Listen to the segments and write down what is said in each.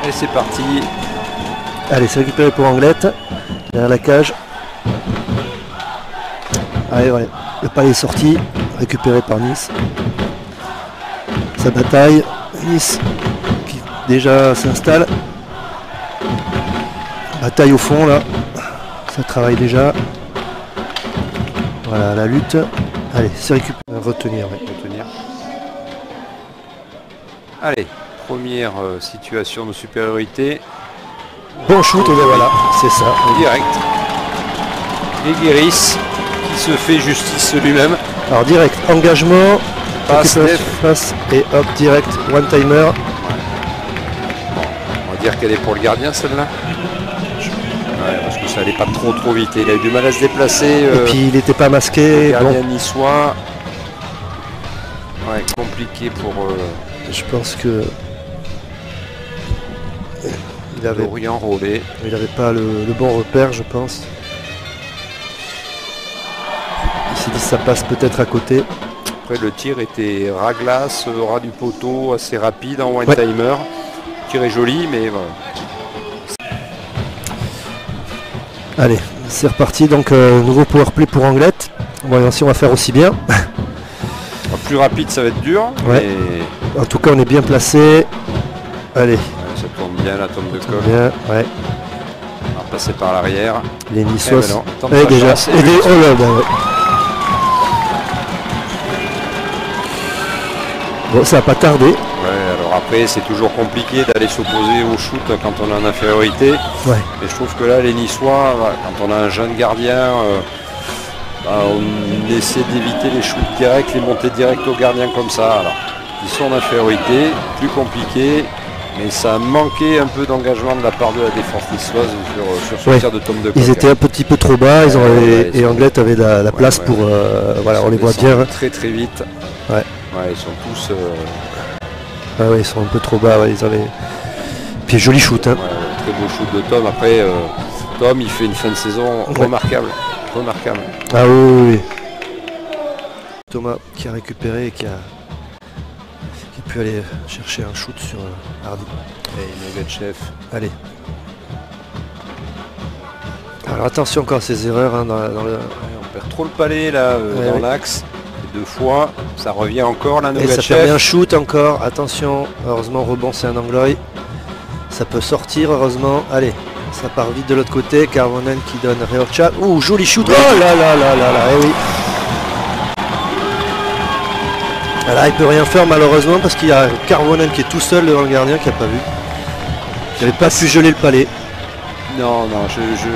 Et c'est parti. Allez, c'est récupéré pour Anglette. Derrière la cage. Allez, ouais. Le palais est sorti. Récupéré par Nice. Sa bataille. Nice qui déjà s'installe. Bataille au fond là. Ça travaille déjà. Voilà la lutte. Allez, c'est récupéré. Retenir, ouais. Retenir. Allez, première situation de supériorité. Bon shoot, et ben voilà, c'est ça. Direct. Et Guéris qui se fait justice lui-même. Alors direct, engagement, Passe, passe et hop, direct, one timer. On va dire qu'elle est pour le gardien celle-là. Ouais, parce que ça allait pas trop vite. Il a eu du mal à se déplacer. Et puis il n'était pas masqué. Le gardien Bon. niçois. Ouais, compliqué pour Je pense que il avait pas le bon repère, je pense. Il s'est dit ça passe peut-être à côté. Après le tir était ras glace, ras du poteau, assez rapide en one timer. Le tir est joli, mais voilà. Allez, c'est reparti. Donc nouveau power play pour Anglette. Voyons si on va faire aussi bien. Plus rapide, ça va être dur. Ouais. Mais... En tout cas, on est bien placé. Allez. Ouais, ça tourne bien la tombe de colle. Bien, ouais. On va passer par l'arrière. Les Niçois. Déjà. Oh là, bah, ouais. Bon, ça n'a pas tardé. Ouais, alors après, c'est toujours compliqué d'aller s'opposer au shoot quand on est en infériorité. Ouais. Et je trouve que là, les Niçois, quand on a un jeune gardien, on essaie d'éviter les shoots directs, les montées directes au gardien comme ça. Alors, ils sont en infériorité, plus compliqué, mais ça a manqué un peu d'engagement de la part de la défense niçoise sur ce tir de tombe de colle. Ils étaient un petit peu trop bas, et Anglette avait la place pour... voilà, on les voit bien. Très vite. Ouais. Ouais, ils sont tous... Ah ouais, ils sont un peu trop bas, ouais, ils avaient... Puis joli shoot. Hein. Ouais, très beau shoot de Tom. Après, Tom, il fait une fin de saison remarquable. Remarquable. Ah oui. Thomas qui a récupéré et qui a pu aller chercher un shoot sur Hardy. Et Nogatchev. Allez. Alors attention encore à ces erreurs hein, dans le... On perd trop le palais là dans l'axe. Deux fois, ça revient encore là. Et ça permet un shoot encore. Attention. Heureusement rebond c'est un Angloy. Ça peut sortir heureusement. Allez. Ça part vite de l'autre côté, Carvonen qui donne Reorcha. Ouh, joli shoot. Oh là là là là là, eh oui. Là, il peut rien faire malheureusement parce qu'il y a Carvonen qui est tout seul devant le gardien qui n'a pas vu. Il n'avait pas pu geler le palais. Non,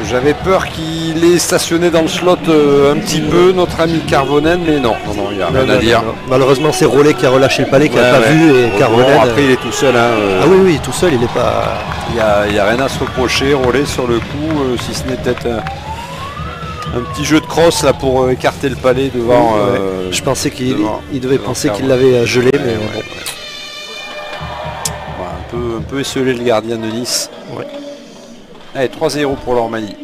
j'avais peur qu'il ait stationné dans le slot un petit peu, notre ami Carvonen, mais non, il n'y a rien à dire. Non. Malheureusement, c'est Rollet qui a relâché le palais, qui n'a pas vu, et Carvonen... Après, il est tout seul. Hein, Ah oui, tout seul, il n'est pas... Il n'y a rien à se reprocher, Rollet sur le coup, si ce n'est peut-être un petit jeu de crosse là pour écarter le palais devant... Je pensais qu'il devait penser qu'il l'avait gelé, mais bon. Un peu esselé le gardien de Nice. Ouais. Allez, 3-0 pour l'Ormanie.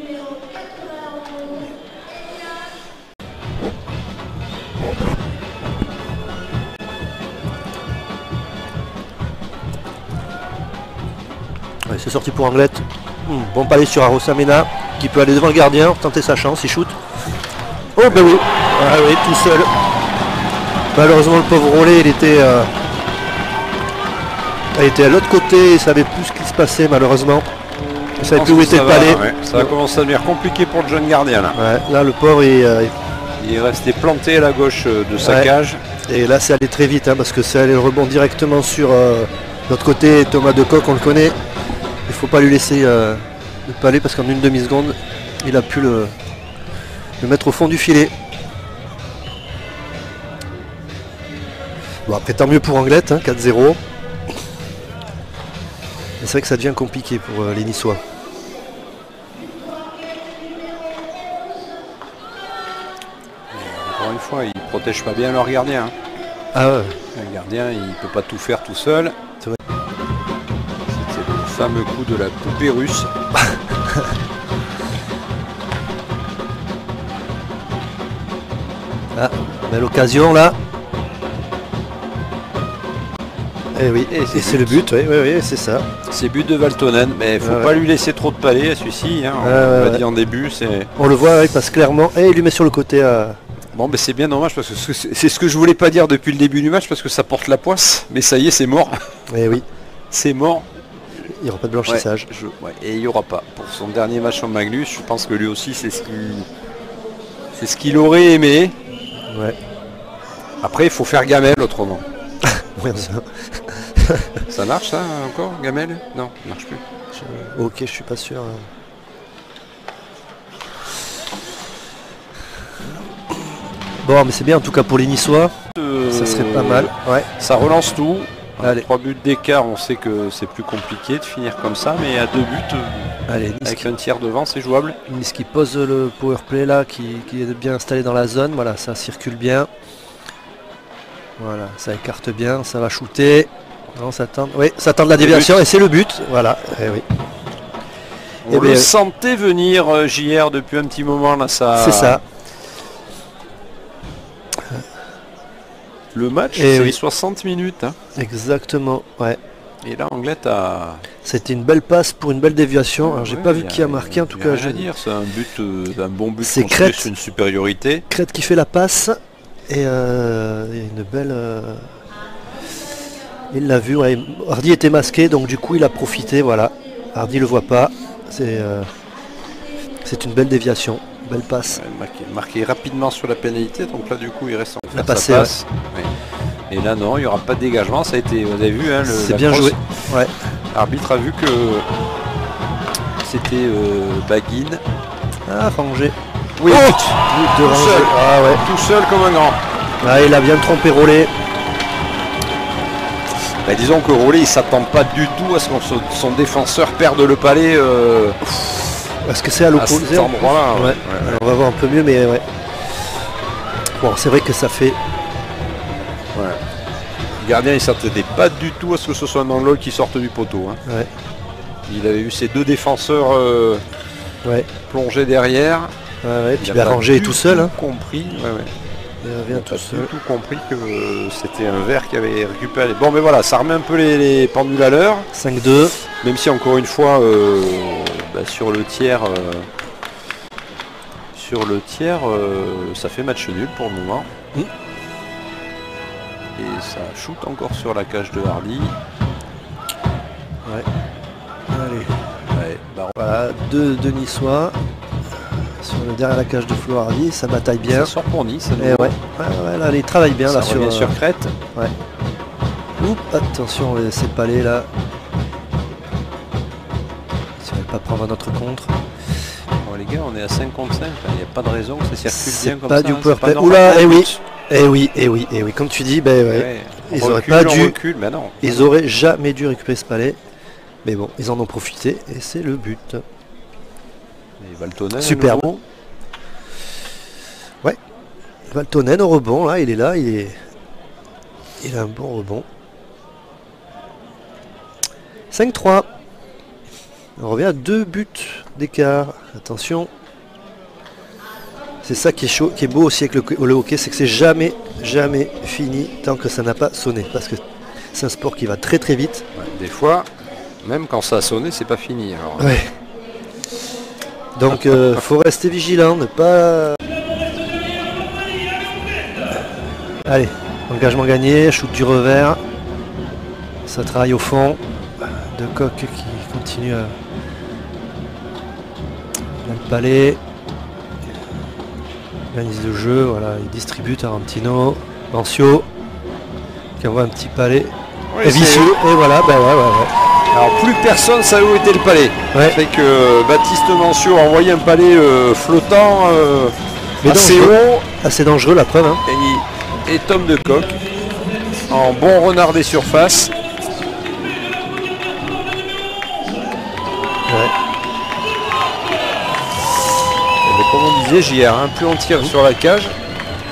Ouais, c'est sorti pour Anglette. Bon palais sur Arosamena qui peut aller devant le gardien, tenter sa chance, il shoot. Oh ben oui, ah oui, tout seul. Malheureusement le pauvre Rollet, il était à l'autre côté, il savait plus ce qui se passait malheureusement. Il savait plus où était le palais. Ça va commencer à devenir compliqué pour le jeune gardien là. Ouais, là le pauvre il est resté planté à la gauche de sa cage. Et là c'est allé très vite hein, parce que c'est allé le rebond directement sur l'autre côté. Thomas Decoq, on le connaît. Il faut pas lui laisser le palais parce qu'en une demi-seconde il a pu le mettre au fond du filet. Bon après tant mieux pour Anglette, hein, 4-0. C'est vrai que ça devient compliqué pour les Niçois. Encore une fois, ils protègent pas bien leur gardien. Hein. Ah ouais. Le gardien, il peut pas tout faire tout seul. C'est le fameux coup de la poupée russe. Ah, belle occasion là. Et oui, et c'est le but, oui, c'est ça. C'est but de Valtonen, mais il faut pas lui laisser trop de palais à celui-ci. Hein, on l'a dit en début. On le voit, il passe clairement, et il lui met sur le côté. Bon, ben c'est bien dommage parce que c'est ce que je voulais pas dire depuis le début du match parce que ça porte la poisse, mais ça y est, c'est mort. Et oui. C'est mort. Il n'y aura pas de blanchissage. Et il n'y aura pas. Pour son dernier match en Magnus, je pense que lui aussi, c'est ce qu'il aurait aimé. Ouais. Après, il faut faire gamelle autrement. Ouais, ça. Ça marche ça encore, gamelle? Non, ça marche plus. Ok, je suis pas sûr. Bon, mais c'est bien en tout cas pour les Niçois. Ça serait pas mal. Ouais. Ça relance tout. Allez. 3 buts d'écart, on sait que c'est plus compliqué de finir comme ça, mais à 2 buts, allez, avec un tiers devant, c'est jouable. Nice qui pose le power play là, qui est bien installé dans la zone. Voilà, ça circule bien. Voilà, ça écarte bien, ça va shooter. Non, ça tente. Oui, ça tente la déviation et c'est le but. Voilà. Et oui. On le sentait venir JR depuis un petit moment là, ça. C'est ça. Le match, c'est 60 minutes. Hein. Exactement, ouais. Et là, Anglette a... C'était une belle passe pour une belle déviation. Alors, j'ai pas vu qui a marqué, en tout cas. Je veux dire, c'est un but, un bon but. C'est Crête. Une supériorité. Crête qui fait la passe. Et il y a une belle... Il l'a vu, ouais. Hardy était masqué, donc du coup, il a profité, voilà. Hardy le voit pas. C'est une belle déviation. Belle passe. Marqué rapidement sur la pénalité, donc là du coup il reste en la passe. Ouais. Et là non, il n'y aura pas de dégagement, ça a été, vous avez vu, hein, c'est bien joué. Ouais. L'arbitre a vu que c'était Baguine. Ah, Rangé. Oui, but de tout seul. Ah, ouais. Tout seul comme un grand. Ah, il a bien trompé Rollet. Bah, disons que Rollet il s'attend pas du tout à ce que son défenseur perde le palais. Parce que c'est à l'opposé. Cet endroit-là. Ouais. On va voir un peu mieux, mais ouais. Bon, c'est vrai que ça fait. Ouais. Le gardien il s'attendait pas du tout à ce que ce soit un Manlol qui sorte du poteau. Hein. Ouais. Il avait eu ses deux défenseurs plongés derrière. Ouais, puis il a rangé tout seul. Hein. Compris. Ouais. Il revient tout seul. Tout compris que c'était un verre qui avait récupéré. Bon, mais voilà, ça remet un peu les pendules à l'heure. 5-2. Même si encore une fois, sur le tiers, ça fait match nul pour le moment. Et ça shoot encore sur la cage de Hardy. Ouais. Allez. Voilà, deux Niçois. Derrière la cage de Flo Hardy, ça bataille bien. Ça sort pour Nice. Et ouais, là, il travaille bien là sur Crête. Ouais. Oups, attention, on va laisser Palais là. Si on ne va pas prendre notre contre. Bon, les gars, on est à 5 contre 5. Il n'y a pas de raison que ça circule bien comme pas ça. Du power play. Oula, oui. Comme tu dis, ils auraient pas dû. Ils auraient jamais dû récupérer ce Palais. Mais bon, ils en ont profité et c'est le but. Valtonen, superbe. Ouais. Valtonen au rebond, là, il est là, il a un bon rebond. 5-3. On revient à 2 buts d'écart. Attention. C'est ça qui est chaud, qui est beau aussi avec le hockey, c'est que c'est jamais fini tant que ça n'a pas sonné. Parce que c'est un sport qui va très très vite. Ouais, des fois, même quand ça a sonné, c'est pas fini. Alors. Ouais. Donc faut rester vigilant, ne pas... Allez, engagement gagné, shoot du revers. Ça travaille au fond. De Coq qui continue à... Le Palais. Organise le jeu, voilà, il distribue Tarantino. Bancio qui envoie un petit Palais. Oui, et vicieux, et voilà, ouais. Alors plus personne savait où était le palais. Ouais. Fait que Baptiste Mancio a envoyé un palais flottant mais assez haut. Assez dangereux la preuve. Hein. Et Tom de Coq en bon renard des surfaces. Ouais. Mais comme on disait JR, hein, plus on tire sur la cage,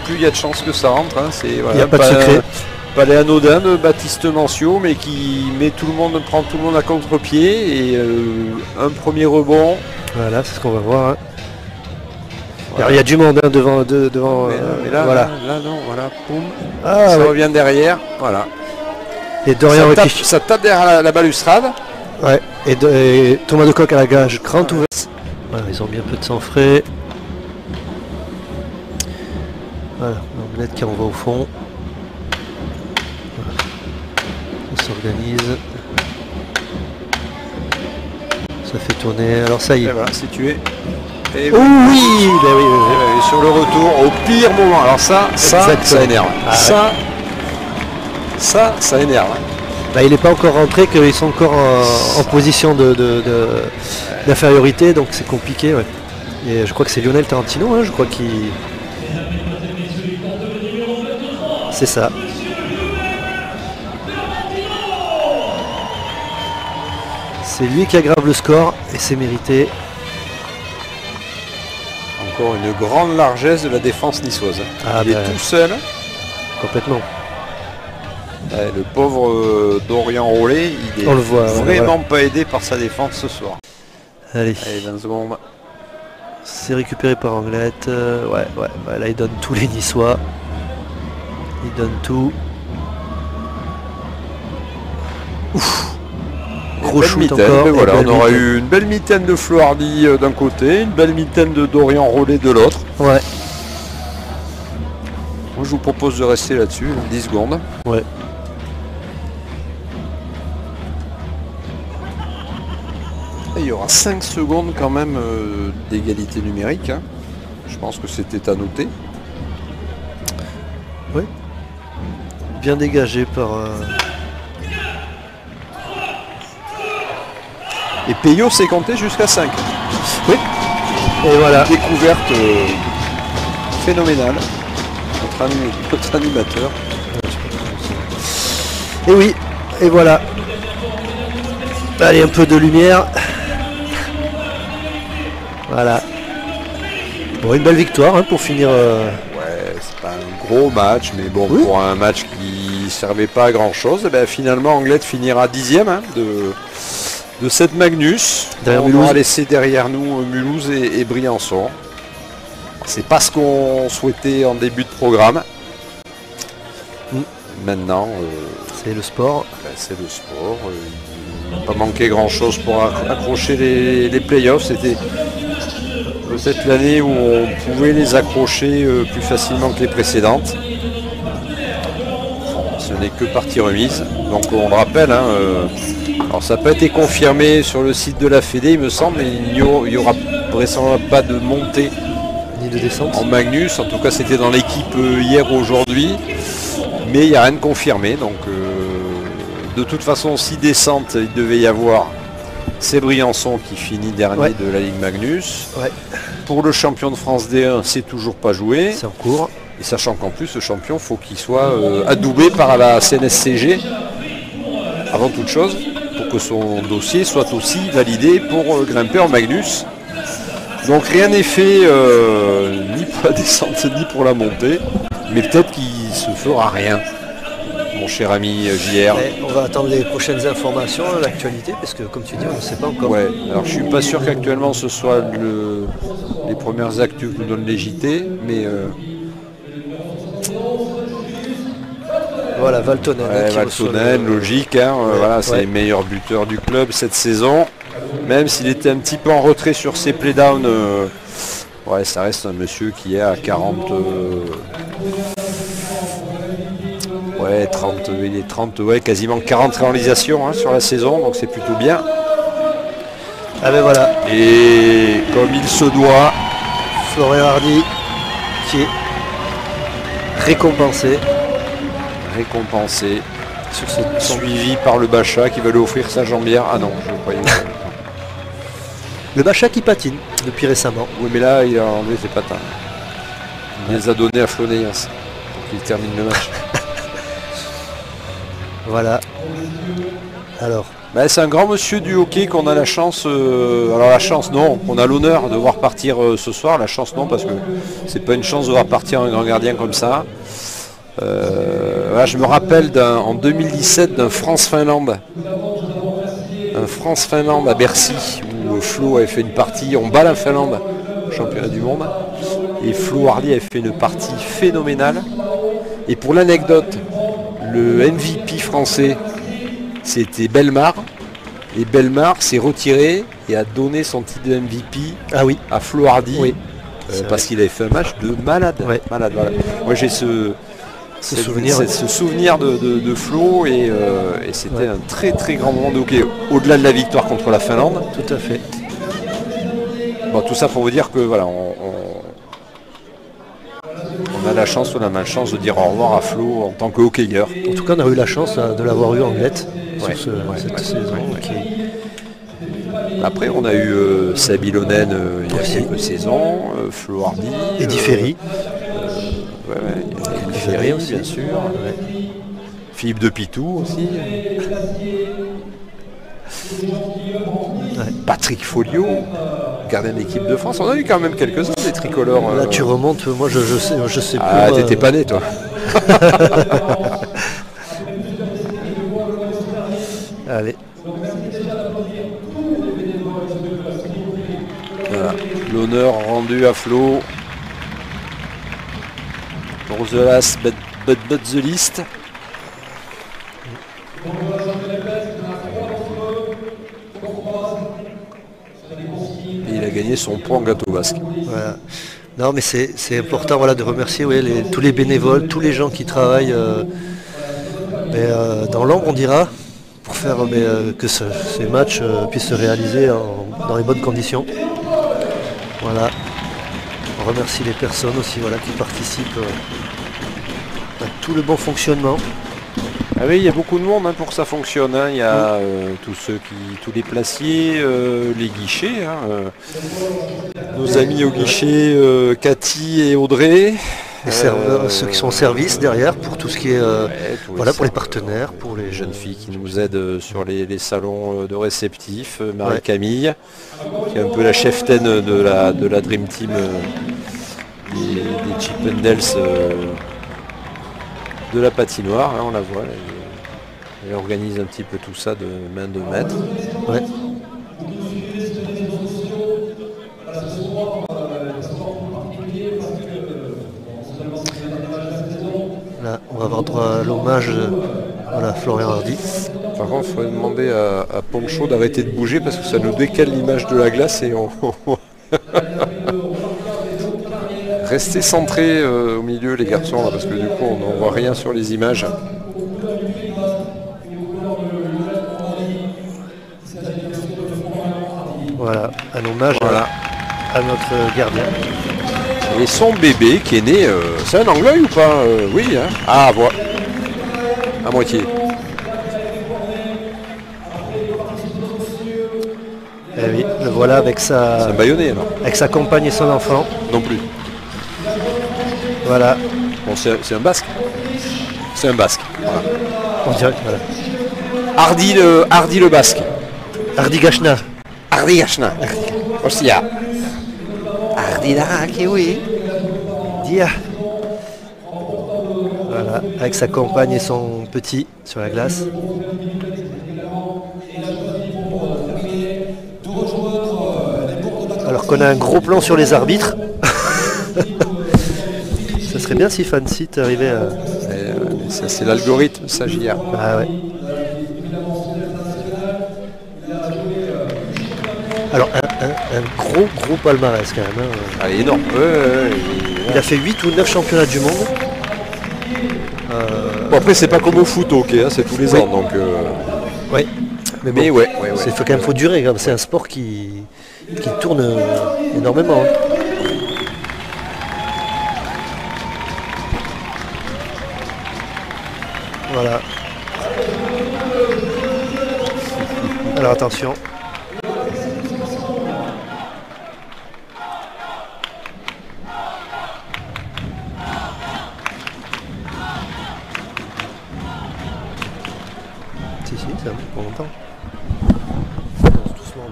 plus il y a de chances que ça rentre. Hein. Il n'y a pas de secret. Palais anodin de Baptiste Mancio, mais qui prend tout le monde à contre-pied et un premier rebond. Voilà, c'est ce qu'on va voir. Hein. Voilà. Il y a du monde hein, devant. Mais là, voilà. Là, non, voilà, poum. Ah, ça revient derrière, voilà. Et Dorian ça tape derrière la balustrade. Ouais, et Thomas de Coq à la gage, grand ouvert. Voilà, ils ont mis un peu de sang frais. Voilà, Anglette qui envoie au fond. Voilà. On s'organise. Ça fait tourner, alors ça y est. Et voilà, c'est tué. Et oh oui, ben oui, oui, oui. Sur le retour, au pire moment. Alors ça énerve. Ah, Ça énerve. Là, il n'est pas encore rentré, qu'ils sont encore en position d'infériorité, donc c'est compliqué. Ouais. Et je crois que c'est Lionel Tarantino, hein, je crois qu'il... C'est ça. C'est lui qui aggrave le score et c'est mérité. Encore une grande largesse de la défense niçoise. Ah, il est tout seul. Complètement. Le pauvre Dorian Rollet, il est vraiment pas aidé par sa défense ce soir. Allez, 20 secondes. C'est récupéré par Anglette. Ouais, là il donne tous les Niçois. Il donne tout. Ouf. Gros shoot encore. Voilà, on aura eu une belle mitaine de Flo Hardy d'un côté, une belle mitaine de Dorian Rollet de l'autre. Ouais. Moi je vous propose de rester là-dessus, 10 secondes. Ouais. Et il y aura 5 secondes quand même d'égalité numérique. Hein. Je pense que c'était à noter. Oui. Bien dégagé par... Et Peyo s'est compté jusqu'à 5. Oui. Et voilà. Découverte phénoménale. Notre animateur. Et oui. Et voilà. Allez, un peu de lumière. Voilà. Bon, une belle victoire hein, pour finir. Ouais, c'est pas un gros match, mais bon, oui. Pour un match qui servait pas à grand chose, ben, finalement Anglette finira 10e hein, de cette Magnus. On aura laissé derrière nous Mulhouse et Briançon. C'est pas ce qu'on souhaitait en début de programme. Maintenant, c'est le sport. Ben, c'est le sport. Il n'a pas manqué grand chose pour accrocher les playoffs. C'était peut-être l'année où on pouvait les accrocher plus facilement que les précédentes. Ce n'est que partie remise. Donc on le rappelle, hein, alors ça n'a pas été confirmé sur le site de la Fédé, il me semble, mais il n'y aura vraisemblablement pas de montée ni de descente en Magnus. En tout cas, c'était dans l'équipe hier, aujourd'hui, mais il n'y a rien de confirmé. Donc de toute façon, si descente il devait y avoir, c'est Briançon qui finit dernier de la Ligue Magnus. Ouais. Pour le champion de France D1, c'est toujours pas joué. C'est en cours. Et sachant qu'en plus, ce champion, faut qu'il soit adoubé par la CNSCG avant toute chose, pour que son dossier soit aussi validé pour grimper en Magnus. Donc rien n'est fait ni pour la descente ni pour la montée, mais peut-être qu'il se fera rien, mon cher ami JR. On va attendre les prochaines informations, l'actualité, parce que comme tu dis, on ne sait pas encore. Ouais, alors je suis pas sûr qu'actuellement ce soit les premières actus que nous donne les JT, mais voilà, Valtonen. Ouais, Valtonen, logique, hein, voilà, c'est les meilleurs buteurs du club cette saison. Même s'il était un petit peu en retrait sur ses playdowns, ouais, ça reste un monsieur qui est à 40. Ouais, 30, il est 30, ouais, quasiment 40 réalisations hein, sur la saison, donc c'est plutôt bien. Ah ben voilà. Et comme il se doit, Florian Hardy qui est récompensé sur cette suivi par le Bachat qui va lui offrir sa jambière. Ah non, je croyais. Le Bachat qui patine depuis récemment. Oui, mais là il a enlevé ses patins. Il les a donnés à Floneyas pour qu'il termine le match. Voilà. Alors. Ben, c'est un grand monsieur du hockey qu'on a la chance. Alors la chance non, on a l'honneur de voir partir ce soir. La chance non, parce que c'est pas une chance de voir partir un grand gardien comme ça. Là, je me rappelle en 2017 d'un France-Finlande. Un France-Finlande à Bercy où Flo avait fait une partie, on bat la Finlande, championnat du monde. Et Flo Hardy avait fait une partie phénoménale. Et pour l'anecdote, le MVP français c'était Bellemare. Et Bellemare s'est retiré et a donné son titre de MVP à Flo Hardy. Oui. Parce qu'il avait fait un match de malade. Ouais. Malade, voilà. Moi j'ai ce souvenir de Flo et c'était un très très grand moment de hockey au-delà de la victoire contre la Finlande. Tout à fait. Bon, tout ça pour vous dire que voilà, on a la chance ou la malchance de dire au revoir à Flo en tant que hockeyeur. En tout cas, on a eu la chance de l'avoir eu en Anglette sur cette saison. Après, on a eu Sabi Lonen il y a quelques saisons, Flo Hardy, Eddie Ferry. Eddie Ferry aussi, bien sûr. Philippe de Pitou aussi. Patrick Folliot, gardien d'équipe de France. On a eu quand même quelques-uns des tricolores. Là, tu remontes, moi je sais plus. Ah, t'étais pas né, toi. Allez. Voilà. L'honneur rendu à Flo pour The Last but the List. Et il a gagné son point en gâteau basque. Voilà. Non mais c'est important de remercier tous les bénévoles, tous les gens qui travaillent dans l'ombre on dira, pour faire que ces matchs puissent se réaliser dans les bonnes conditions. Voilà. On remercie les personnes aussi qui participent à tout le bon fonctionnement. Ah oui, il y a beaucoup de monde pour que ça fonctionne. Il y a tous les placiers, les guichets. Nos amis au guichet, Cathy et Audrey. Les serveurs, ceux qui sont au service derrière pour tout ce qui est pour les partenaires, pour les jeunes filles qui nous aident sur les salons de réceptifs, Marie-Camille, qui est un peu la cheftaine de la Dream Team des Chippendales de la patinoire, on la voit, elle organise un petit peu tout ça de main de maître. Ouais. Là, on va avoir droit à l'hommage à Florian Hardy. Par contre, il faudrait demander à Poncho d'arrêter de bouger parce que ça nous décale l'image de la glace et on... Restez centrés au milieu les garçons là, parce que du coup on n'en voit rien sur les images. Voilà, un hommage à notre gardien. Et son bébé qui est né, c'est un Anglais ou pas oui, hein. Ah, voilà. À moitié. Et oui, le voilà avec sa... C'est un baïonné alors. Avec sa compagne et son enfant. Non plus. Voilà. Bon, c'est un basque. C'est un basque. Voilà. On dirait que voilà. Hardy le basque. Hardy Gachna. Hardy Gachna. Ossia. Hardy la oui. Dia. Voilà, avec sa compagne et son petit sur la glace. Alors qu'on a un gros plan sur les arbitres. Ça serait bien si Fansit arrivait à... Ça c'est l'algorithme, ça JR. Ah ouais. Alors un gros palmarès quand même. Ah, énorme. Il a fait 8 ou 9 championnats du monde. Bon après c'est pas comme au foot, ok, c'est tous les ans donc. Oui. Mais ouais. C'est quand même faut durer, c'est un sport qui tourne énormément. Voilà. Alors attention. Si, ça va, pour longtemps. Doucement,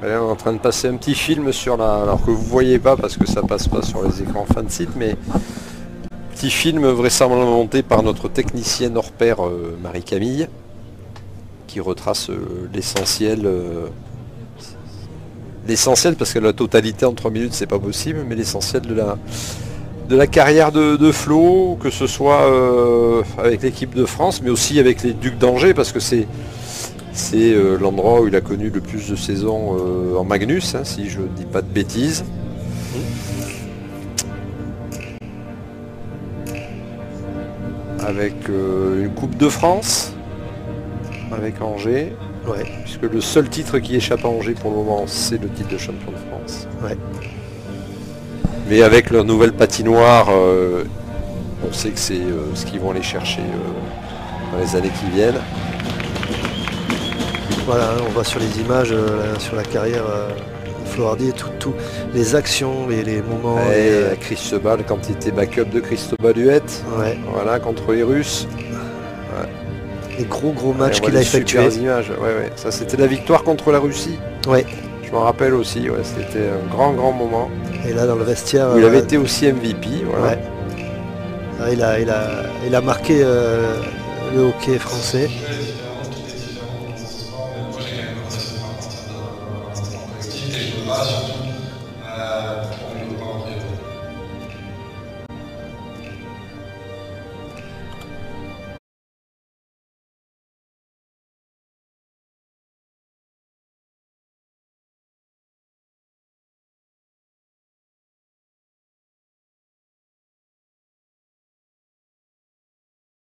Allez, on est en train de passer un petit film sur alors que vous voyez pas parce que ça passe pas sur les écrans fin de site, mais petit film vraisemblablement monté par notre technicienne hors pair Marie-Camille, qui retrace l'essentiel l'essentiel, parce que la totalité en 3 minutes c'est pas possible, mais l'essentiel de la carrière de Flo, que ce soit avec l'équipe de France, mais aussi avec les Ducs d'Angers, parce que c'est l'endroit où il a connu le plus de saisons en Magnus, hein, si je ne dis pas de bêtises. Avec une Coupe de France, avec Angers, Ouais. puisque le seul titre qui échappe à Angers pour le moment, c'est le titre de champion de France. Ouais. Mais avec leur nouvelle patinoire, on sait que c'est ce qu'ils vont aller chercher dans les années qui viennent. Voilà, on voit sur les images, sur la carrière de Florardi, tout, les actions et les moments. Et Cristobal, quand il était backup de Cristobal Huette, Ouais. voilà, contre les Russes. Les gros matchs Et on voit qu'il a des effectués. super images. Ouais. Ça, c'était la victoire contre la Russie. Ouais. Je m'en rappelle aussi, ouais, c'était un grand moment. Et là dans le vestiaire. Où il avait été aussi MVP. Voilà. Ouais. Là, il a marqué le hockey français.